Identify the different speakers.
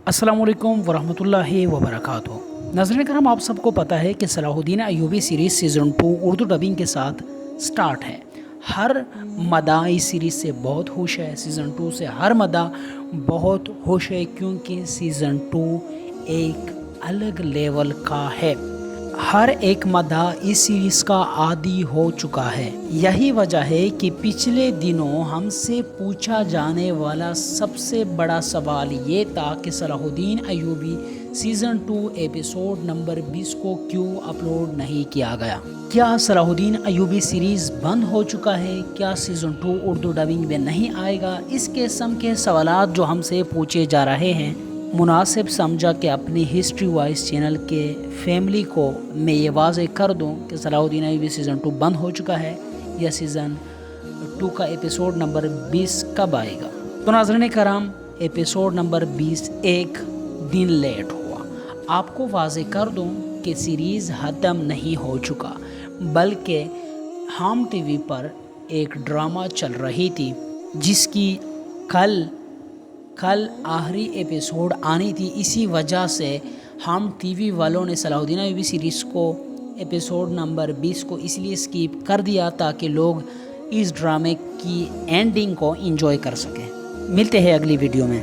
Speaker 1: السلام علیکم ورحمۃ اللہ وبرکاتہ۔ ناظرین کرام، آپ سب کو پتہ ہے کہ Salahuddin Ayyubi series season 2 Urdu dubbing کے ساتھ سٹارٹ ہے۔ ہر مداح اس سیریز سے بہت خوش ہے، سیزن 2 سے ہر مداح بہت خوش ہے، کیونکہ سیزن 2 ایک الگ لیول کا ہے۔ ہر ایک مداح اس سیریز کا عادی ہو چکا ہے۔ یہی وجہ ہے کہ پچھلے دنوں ہم سے پوچھا جانے والا سب سے بڑا سوال یہ تھا کہ Salahuddin Ayubi season 2 episode number 20 کو کیوں اپلوڈ نہیں کیا گیا؟ کیا صلاح الدین ایوبی سیریز بند ہو چکا ہے؟ کیا سیزن 2 اردو ڈبنگ میں نہیں آئے گا؟ اس قسم کے سوالات جو ہم سے پوچھے جا رہے ہیں، مناسب سمجھا کہ اپنی ہسٹری وائز چینل کے فیملی کو میں یہ واضح کر دوں کہ صلاح الدین ایوبی سیزن 2 بند ہو چکا ہے یا سیزن 2 کا ایپیسوڈ نمبر 20 کب آئے گا۔ تو ناظرین کرام، ایپیسوڈ نمبر 20 ایک دن لیٹ ہوا۔ آپ کو واضح کر دوں کہ سیریز ختم نہیں ہو چکا، بلکہ ہم ٹی وی پر ایک ڈرامہ چل رہی تھی جس کی کل آخری ایپیسوڈ آنی تھی۔ اسی وجہ سے ہم ٹی وی والوں نے صلاح الدین ایوبی سیریز کو ایپیسوڈ نمبر 20 کو اس لیے اسکیپ کر دیا تاکہ لوگ اس ڈرامے کی اینڈنگ کو انجوائے کر سکیں۔ ملتے ہیں اگلی ویڈیو میں۔